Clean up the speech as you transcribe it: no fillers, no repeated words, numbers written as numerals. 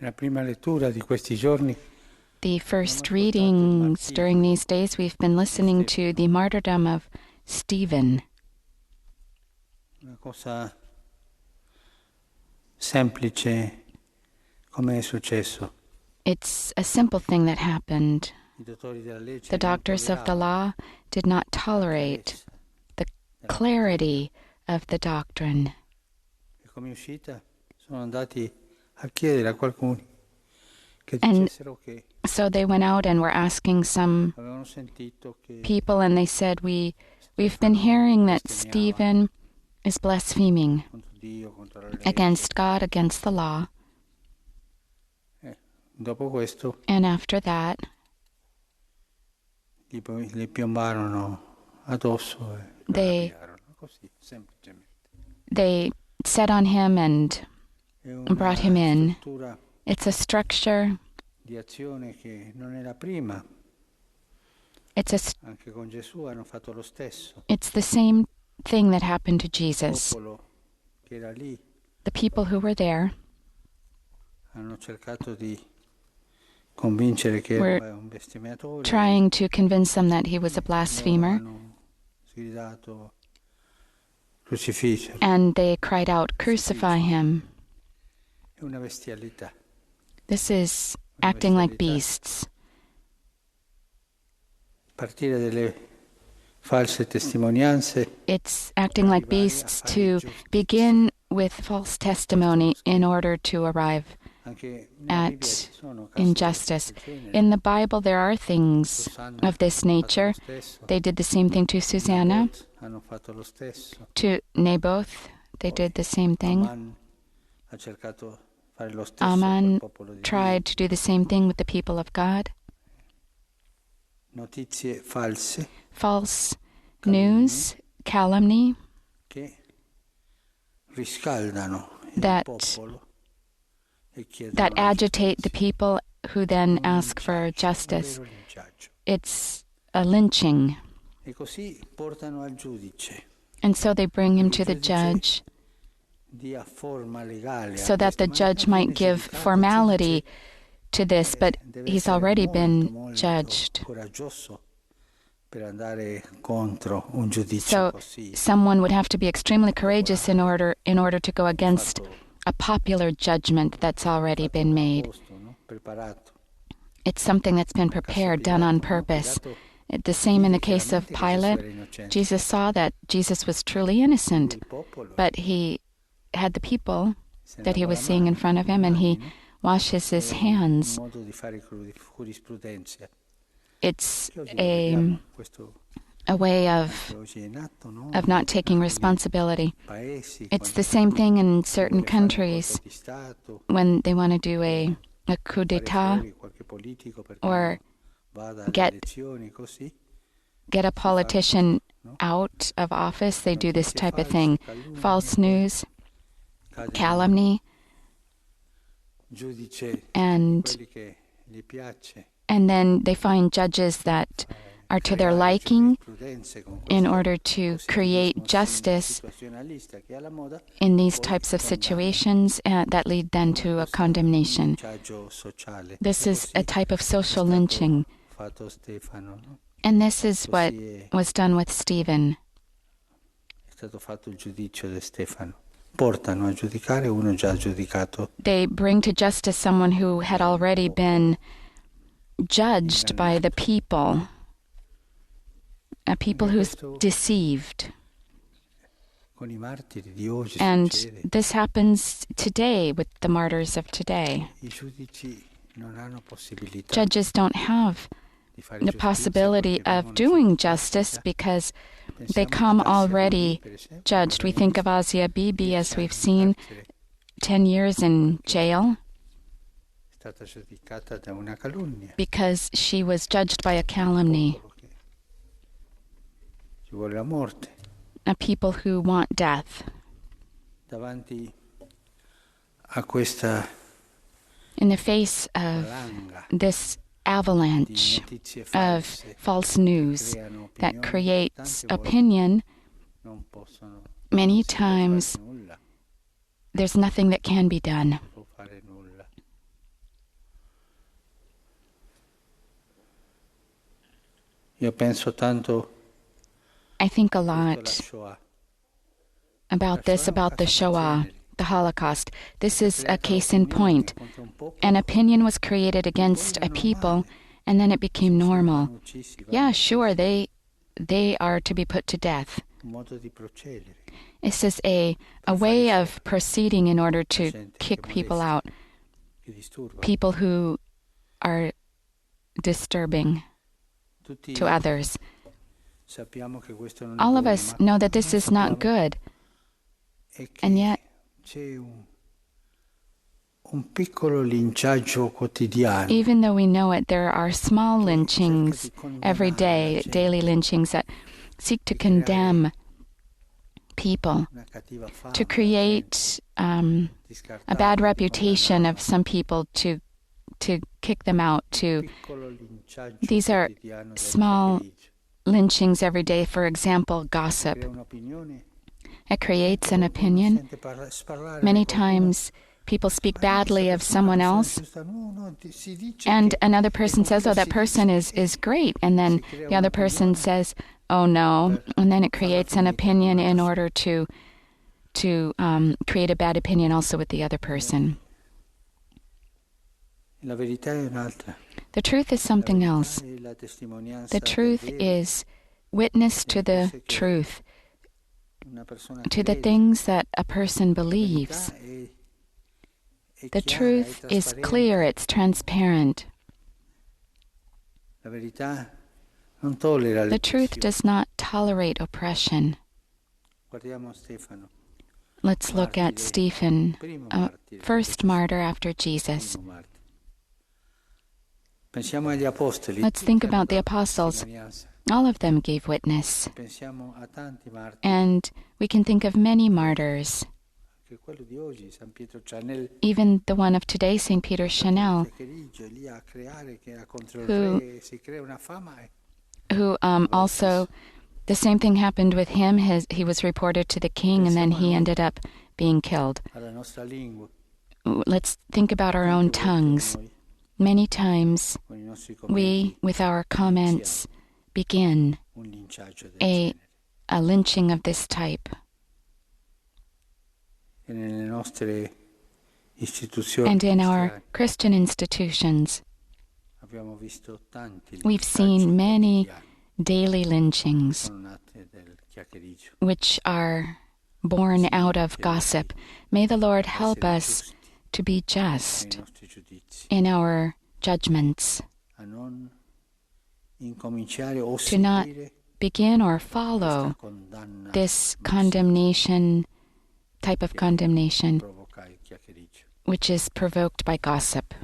La prima lettura di questi giorni The first readings during these days, we've been listening to the martyrdom of Stephen. una cosa semplice come è successo. It's a simple thing that happened. I dottori della legge The doctors of the law did not tolerate the clarity of the doctrine. e come uscita sono andati a chiedere a qualcuno che And dicessero che So they went out and were asking some avevano sentito che people, and they said, we've been hearing that Stephen is blaspheming contro Dio, contro la legge. against God, against the law. Dopo questo And after that, gli piombarono addosso e They- l'arrabbiarono, così semplicemente. they set on him and È una brought him in. struttura It's a structure. di azione che non è la prima, anche con Gesù hanno fatto lo stesso. It's the same thing that happened to Il Jesus. popolo che era lì The people who were there hanno cercato di convincere che We're era un bestemmiatore. trying to convince them that he was a Loro blasphemer, hanno gridato crocifiggere. and they cried out, "Crucify him." È una bestialità. This is acting like beasts. Partire dalle false testimonianze It's acting like beasts to begin with false testimony in order to arrive anche nella Bibbia at ci sono casi injustice. del genere. In the Bible, there are things Susanna of this ha fatto nature. lo stesso. They did the same thing to Susanna. Naboth hanno fatto lo stesso. To Naboth, they did the same thing. Aman ha cercato di fare lo stesso Aman col popolo di tried to do the same thing with the people of God. Dio. Notizie false False news, calumny, che riscaldano That- il popolo e chiedono that la agitate the giustizia. people who then Un ask for linciaggio, justice. un vero linciaggio. It's a lynching. E così portano al giudice, And so they bring him to the judge dia forma legale a so that questo, the ma judge non might viene give giudicato, il formality giudice to this, but deve he's essere already molto, been molto judged. coraggioso per andare contro un giudizio So così. someone would have to be extremely courageous in order to go against a popular judgment that's already been made. Apposto, no? Preparato. It's something that's been prepared, done on purpose. The same in the case of Pilate. Jesus saw that Jesus was truly innocent, Il popolo but he had the people se ne that he lava was la seeing in mano, front of him, and he no? washes his È hands. un modo di fare giurisprudenza. It's Che oggi lo vediamo, questo a way che oggi è in atto, no? of not taking In responsibility. paesi, It's quando the same thing in si certain vuole fare un countries colpo di Stato, when they want to do a coup fare d'etat, fuori qualche politico perché or non vada alle get- elezioni, così. get a politician out of office. They do this type of thing. False news, Cade calumny, nel giudice and quelli che gli piace and then they find judges that are to their liking giurisprudenze con in questo order to create positivismo justice situazionalista che è alla moda, in these poi types of condanna. situations that lead then to a Questo è un condemnation. linciaggio sociale. This E is così a type of è social stato lynching, fatto Stefano, no? and this is what Così was done with Stephen. è stato fatto il giudizio di Stefano. Portano a giudicare uno già giudicato They bring to justice someone who had already been judged by the people, a people who's deceived. con i martiri di oggi. And Succede. this happens today with the martyrs of today. I giudici non hanno possibilità Judges don't have di fare the giustizia possibility perché of vengono doing giudicati justice già. because they Pensiamo come a Asia already Bibi, per esempio, judged. We think of Asia Bibi, as 10 we've anni in seen, carcere, 10 years in jail è stata giudicata da una calunnia. because she was judged by a calumny, Popolo che ci vuole la morte. a people who want death. Davanti a questa In the face of valanga this di avalanche notizie of false false news creano that opinioni, creates tante volte opinion, non possono many non si può fare times nulla, there's nothing that can be done. non si può fare nulla. Io penso tanto I think a alla lot Shoah. about this, about the Shoah, the Holocaust. This is a case in point. An opinion was created against a people, and then it became normal. Yeah, sure, they are to be put to death. This is a way of proceeding in order to kick people out, people who are disturbing to others. All of us know that this is not good, and yet even though we know it, there are small lynchings every day, daily lynchings that seek to condemn people, to create a bad reputation of some people, to kick them out. These are small lynchings every day. For example, gossip. It creates an opinion. Many times people speak badly of someone else, and another person says, oh, that person is great, and then the other person says, oh no, and then it creates an opinion in order to create a bad opinion also with the other person. The truth is something else. The truth is witness to the truth, to the things that a person believes. The truth is clear, it's transparent. The truth does not tolerate oppression. Let's look at Stephen, first martyr after Jesus. Let's think about the apostles. All of them gave witness. And we can think of many martyrs. Even the one of today, St. Peter Chanel, who also, the same thing happened with him. He was reported to the king, and then he ended up being killed. Let's think about our own tongues. Many times we, with our comments, begin a lynching of this type. And in our Christian institutions, we've seen many daily lynchings which are born out of gossip. May the Lord help us to be just in our judgments, to not begin or follow this condemnation, type of condemnation, which is provoked by gossip.